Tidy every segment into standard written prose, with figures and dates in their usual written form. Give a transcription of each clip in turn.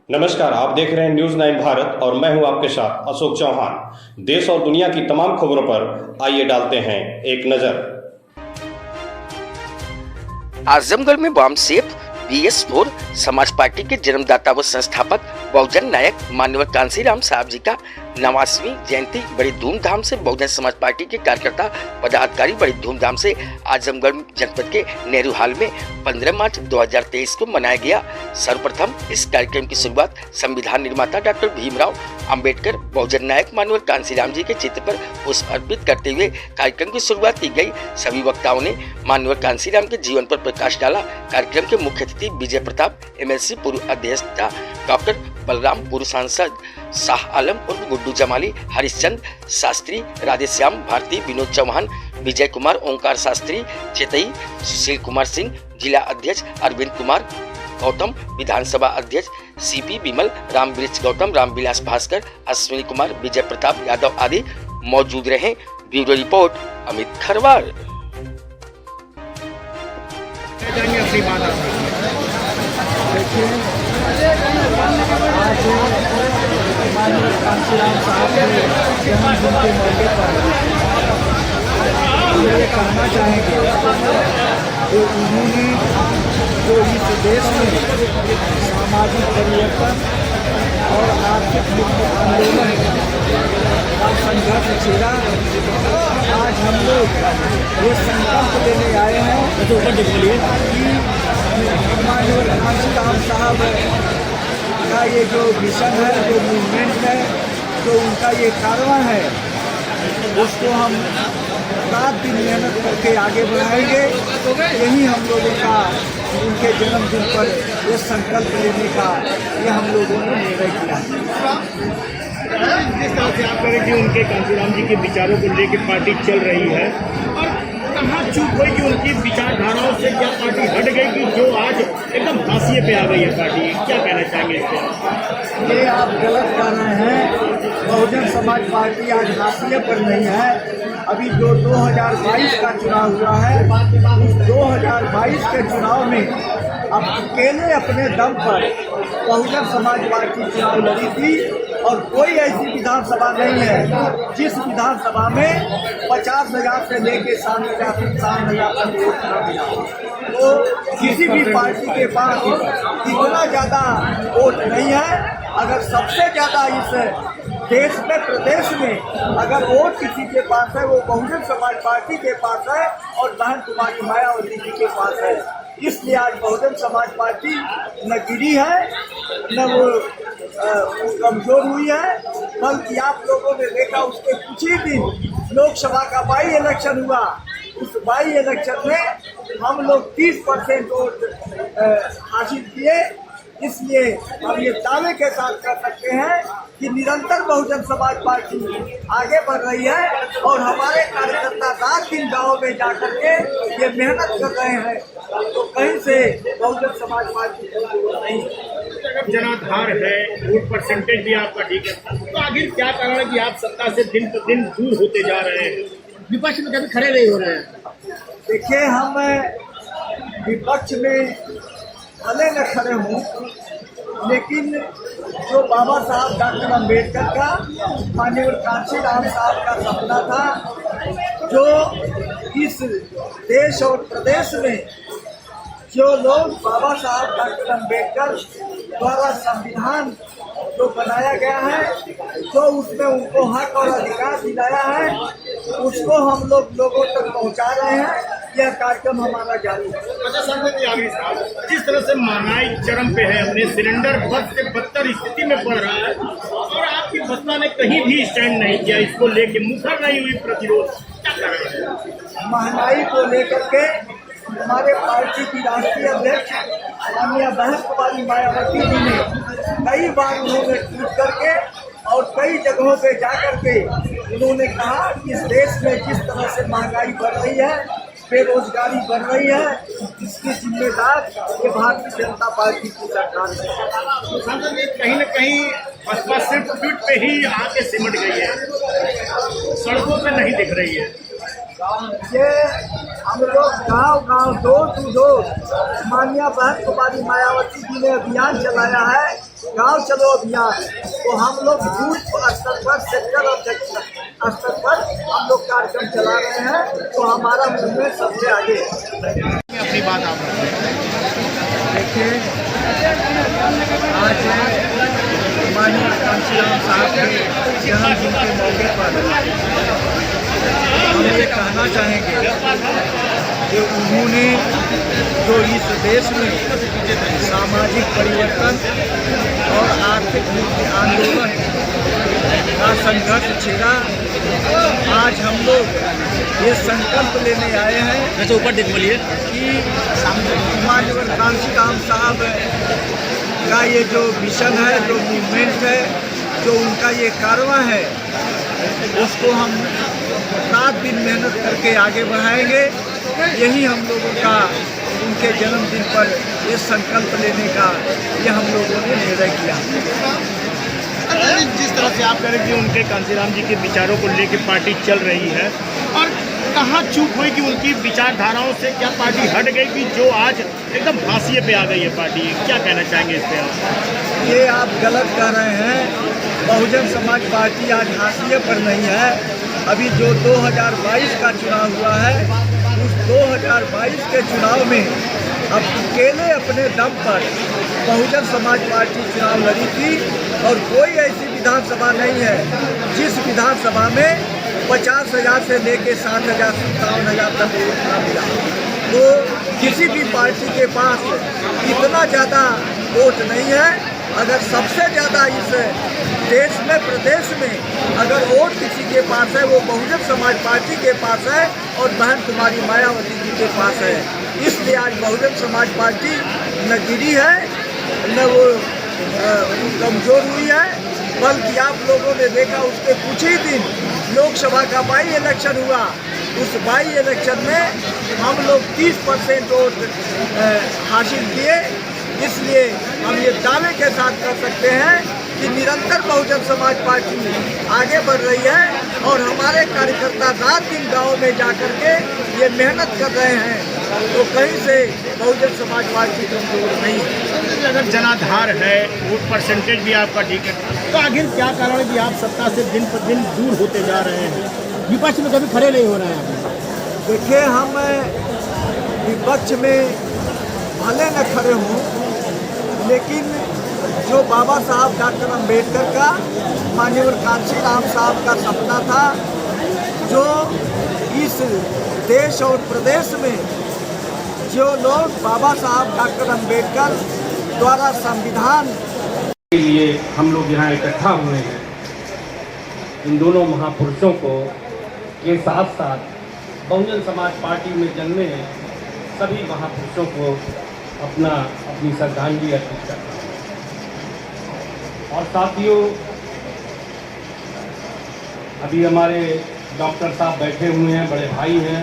नमस्कार, आप देख रहे हैं न्यूज 9 भारत और मैं हूं आपके साथ अशोक चौहान। देश और दुनिया की तमाम खबरों पर आइए डालते हैं एक नजर। आजमगढ़ में वामसेफ BS4 समाज पार्टी के जन्मदाता व संस्थापक बहुजन नायक माननीय कांसीराम साहब जी का 89वीं जयंती बड़ी धूमधाम से बहुजन समाज पार्टी के कार्यकर्ता पदाधिकारी बड़ी धूमधाम से आजमगढ़ जनपद के नेहरू हॉल में 15 मार्च 2023 को मनाया गया। सर्वप्रथम इस कार्यक्रम की शुरुआत संविधान निर्माता डॉक्टर भीमराव अंबेडकर बहुजन नायक माननीय कांसीराम जी के चित्र पर पुष्प अर्पित करते हुए कार्यक्रम की शुरुआत की गई। सभी वक्ताओं ने माननीय कांसीराम के जीवन पर प्रकाश डाला। कार्यक्रम के मुख्य अतिथि विजय प्रताप MLC पूर्व अध्यक्ष डॉक्टर बलराम पूर्व सांसद शाह आलम उर्फ गुड्डू जमाली, हरिश्चंद्र शास्त्री, राधेश्याम भारती, विनोद चौहान, विजय कुमार, ओंकार शास्त्री, चेतई, सुशील कुमार सिंह, जिला अध्यक्ष अरविंद कुमार गौतम, विधानसभा अध्यक्ष CP विमल, राम वृक्ष गौतम, रामविलास भास्कर, अश्विनी कुमार, विजय प्रताप यादव आदि मौजूद रहे। Bureau report Amit Kharwar. माननीय कांसीराम साहब के जन्मदिन के मौके पर ये कहना चाहेंगे कि उन्होंने जो इस देश में सामाजिक परिवर्तन और आर्थिक मुक्त आंदोलन का संघर्ष छेड़ा। आज हम लोग ये संकल्प लेने आए हैं कि माननीय कांसीराम साहब का ये जो मिशन है, जो मूवमेंट है, जो उनका ये कारवां है, उसको हम रात दिन मेहनत करके आगे बढ़ाएंगे। यही हम लोगों का उनके जन्मदिन पर ये संकल्प लेने का ये हम लोगों ने निर्णय किया। जिस तरह से आप करें कि उनके कांसीराम जी के विचारों को लेकर पार्टी चल रही है और कहाँ चूक हुई कि उनकी विचारधाराओं से क्या पार्टी हट गई कि जो आज एकदम हाशिए पे आ गई है पार्टी, क्या कहना चाहेंगे इससे? ये आप गलत कह रहे हैं। बहुजन समाज पार्टी आज हाशिए पर नहीं है। अभी जो 2022 का चुनाव हुआ है, उस 2022 के चुनाव में अब अकेले अपने दम पर बहुजन समाज पार्टी चुनाव लड़ी थी और कोई ऐसी विधानसभा नहीं है जिस विधानसभा में 50,000 से लेके 60,000 तक वोट न मिला। तो किसी भी पार्टी के पास इतना ज़्यादा वोट नहीं है। अगर सबसे ज़्यादा इस देश में, प्रदेश में अगर वोट किसी के पास है वो बहुजन समाज पार्टी के पास है और बहन कुमारी मायावती जी के पास है। इसलिए आज बहुजन समाज पार्टी न गिरी है न वो कमजोर हुई है, बल्कि आप लोगों ने देखा उसके कुछ ही दिन लोकसभा का बाई इलेक्शन हुआ। उस बाई इलेक्शन में हम लोग 30% वोट हासिल किए। इसलिए हम ये दावे के साथ कर सकते हैं कि निरंतर बहुजन समाज पार्टी आगे बढ़ रही है और हमारे कार्यकर्ता रात दिन गाँव में जाकर के ये मेहनत कर रहे हैं। तो कहीं से बहुजन समाज पार्टी नहीं। जनाधार है, वोट परसेंटेज भी आपका ठीक है, तो आखिर क्या कारण है कि आप सत्ता से दिन प्रतिदिन दूर होते जा रहे हैं, विपक्ष में कभी खड़े नहीं हो रहे हैं? देखिए, हम विपक्ष में भले न खड़े हों, लेकिन जो बाबा साहब डॉक्टर अम्बेडकर का, माननीय कांसीराम साहब का सपना था, जो इस देश और प्रदेश में जो लोग बाबा साहब डॉक्टर अम्बेडकर द्वारा संविधान जो बनाया गया है, जो उसमें उनको हक और अधिकार दिलाया है, उसको हम लोग लोगों तक पहुंचा रहे हैं। यह कार्यक्रम हमारा जारी है। अच्छा साहब, जिस तरह से महंगाई चरम पे है, अपने सिलेंडर बद से बदतर स्थिति में पड़ रहा है और आपकी बसपा ने कहीं भी स्टैंड नहीं किया, इसको लेके मुखर नहीं हुई प्रतिरोध, क्या कर रहे हैं? महंगाई को लेकर के हमारे पार्टी की राष्ट्रीय अध्यक्ष माननीय बहन कुमारी मायावती जी ने कई बार उन्होंने ट्वीट करके और कई जगहों पे जा करके उन्होंने कहा कि इस देश में जिस तरह से महंगाई बढ़ रही है, बेरोजगारी बढ़ रही है, इसकी जिम्मेदार ये भारतीय जनता पार्टी की सरकार है। कहीं न कहीं बसपा सिर्फ ट्वीट पे ही आके सिमट गई है, सड़कों पे नहीं दिख रही है। ये हम लोग गांव गांव डोर टू डोर माननीय बहन कुमारी मायावती जी ने अभियान चलाया है, गांव चलो अभियान। तो हम लोग बूथ स्तर पर, सेक्टर अध्यक्ष स्तर पर हम लोग कार्यक्रम चला रहे हैं, तो हमारा मूवमेंट सबसे आगे। अपनी बात आप देखिए, आज माननीय कांशीराम साहब के जन्मदिन के मौके पर हम ये कहना चाहेंगे कि उन्होंने जो इस देश में सामाजिक परिवर्तन और आर्थिक मुक्ति आंदोलन का संघर्ष छेड़ा, आज हम लोग ये संकल्प लेने आए हैं ऊपर देख बोलिए कि माननीय कांशीराम साहब का ये जो मिशन है, जो मूवमेंट है, जो उनका ये कारवां है, उसको हम रात दिन मेहनत करके आगे बढ़ाएंगे। यही हम लोगों का उनके जन्मदिन पर ये संकल्प लेने का ये हम लोगों ने निर्णय किया। जिस तरह से आप कह रहे हैं कि उनके कांशीराम जी के विचारों को लेकर पार्टी चल रही है, और कहाँ चूक हुई कि उनकी विचारधाराओं से क्या पार्टी हट गई कि जो आज एकदम हाशिए पे आ गई है पार्टी? क्या कहना चाहेंगे इस पे आप? ये आप गलत कह रहे हैं। बहुजन समाज पार्टी आज हाशिए पर नहीं है। अभी जो 2022 का चुनाव हुआ है, उस 2022 के चुनाव में अब अकेले अपने दम पर बहुजन समाज पार्टी चुनाव लड़ी थी, और कोई ऐसी विधानसभा नहीं है जिस विधानसभा में 50,000 से लेके 60,000 57,000 तक वोट ना मिला। तो किसी भी पार्टी के पास इतना ज़्यादा वोट नहीं है। अगर सबसे ज़्यादा इस देश में, प्रदेश में अगर वोट किसी के पास है, वो बहुजन समाज पार्टी के पास है और बहन कुमारी मायावती जी के पास है। इसलिए आज बहुजन समाज पार्टी न गिरी है, न वो कमज़ोर हुई है, बल्कि आप लोगों ने देखा उसके कुछ ही दिन लोकसभा का बाई इलेक्शन हुआ। उस बाई इलेक्शन में हम लोग 30% वोट हासिल किए। इसलिए हम ये दावे के साथ कर सकते हैं कि निरंतर बहुजन समाज पार्टी आगे बढ़ रही है, और हमारे कार्यकर्ता रात दिन गाँव में जाकर के ये मेहनत कर रहे हैं। तो कहीं से बहुजन समाज पार्टी कमजोर नहीं है। अगर जनाधार है, वोट परसेंटेज भी आपका ठीक है, तो आखिर क्या कारण है कि आप सत्ता से दिन पर दिन दूर होते जा रहे हैं? विपक्ष में कभी खड़े नहीं हो रहे हैं। देखिए, हम विपक्ष में भले न खड़े हों, लेकिन जो बाबा साहब डॉक्टर अम्बेडकर का, माननीय कांशीराम साहब का सपना था, जो इस देश और प्रदेश में जो लोग बाबा साहब डॉक्टर अम्बेडकर द्वारा संविधान के लिए हम लोग यहाँ इकट्ठा हुए हैं, इन दोनों महापुरुषों को के साथ साथ बहुजन समाज पार्टी में जन्मे सभी महापुरुषों को अपनी श्रद्धांजलि अर्पित करता हूँ। और साथियों, अभी हमारे डॉक्टर साहब बैठे हुए हैं, बड़े भाई हैं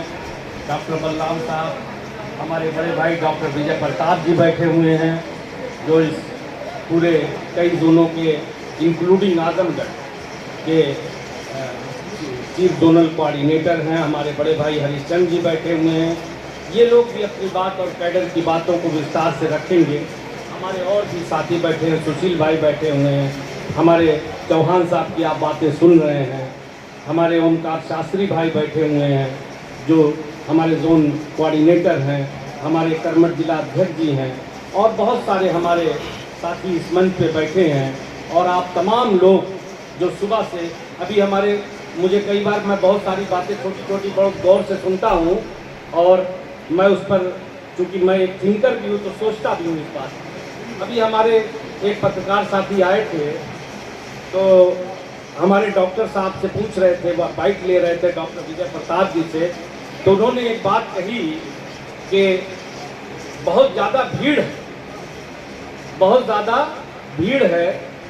डॉक्टर बलराम साहब, हमारे बड़े भाई डॉक्टर विजय प्रताप जी बैठे हुए हैं, जो इस पूरे कई जोनों के इंक्लूडिंग आजमगढ़ के चीफ जोनल कोऑर्डिनेटर हैं। हमारे बड़े भाई हरिश्चंद्र जी बैठे हुए हैं। ये लोग भी अपनी बात और कैडर की बातों को विस्तार से रखेंगे। हमारे और भी साथी बैठे हैं, सुशील भाई बैठे हुए हैं, हमारे चौहान साहब की आप बातें सुन रहे हैं, हमारे ओमकार शास्त्री भाई बैठे हुए हैं जो हमारे जोन कोऑर्डिनेटर हैं, हमारे कर्मठ जिला अध्यक्ष जी हैं, और बहुत सारे हमारे साथी इस मंच पे बैठे हैं। और आप तमाम लोग जो सुबह से अभी हमारे, मुझे कई बार मैं बहुत सारी बातें छोटी छोटी बहुत गौर से सुनता हूँ, और मैं उस पर, चूँकि मैं एक थिंकर भी हूँ तो सोचता भी हूँ इस बात। अभी हमारे एक पत्रकार साथी आए थे, तो हमारे डॉक्टर साहब से पूछ रहे थे, वह बाइट ले रहे थे डॉक्टर विजय प्रताप जी से, तो उन्होंने एक बात कही कि बहुत ज़्यादा भीड़ है,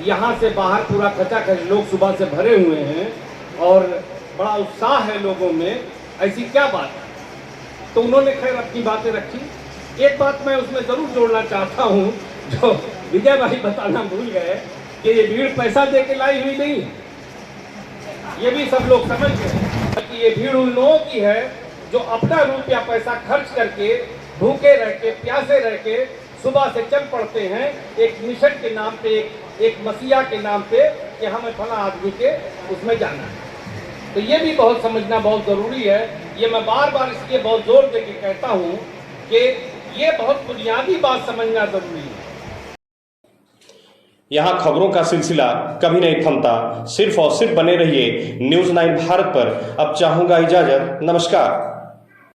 यहाँ से बाहर पूरा खचाखच लोग सुबह से भरे हुए हैं और बड़ा उत्साह है लोगों में, ऐसी क्या बात है? तो उन्होंने खैर अपनी बातें रखी। एक बात मैं उसमें ज़रूर जोड़ना चाहता हूँ, जो विजय भाई बताना भूल गए, कि ये भीड़ पैसा दे के लाई हुई नहीं है, ये भी सब लोग समझ गए कि ये भीड़ उन लोगों की है जो अपना रुपया पैसा खर्च करके भूखे रह के प्यासे रह के सुबह से चल पड़ते हैं एक मिशन के नाम पे, एक मसीहा के नाम पे कि हमें फला आदमी के उसमें जाना है। तो ये भी बहुत समझना बहुत ज़रूरी है। ये मैं बार बार इसलिए बहुत जोर दे के कहता हूँ कि ये बहुत बुनियादी बात समझना ज़रूरी है। यहाँ खबरों का सिलसिला कभी नहीं थमता, सिर्फ और सिर्फ बने रहिए न्यूज़ 9 भारत पर। अब चाहूँगा इजाज़त, नमस्कार।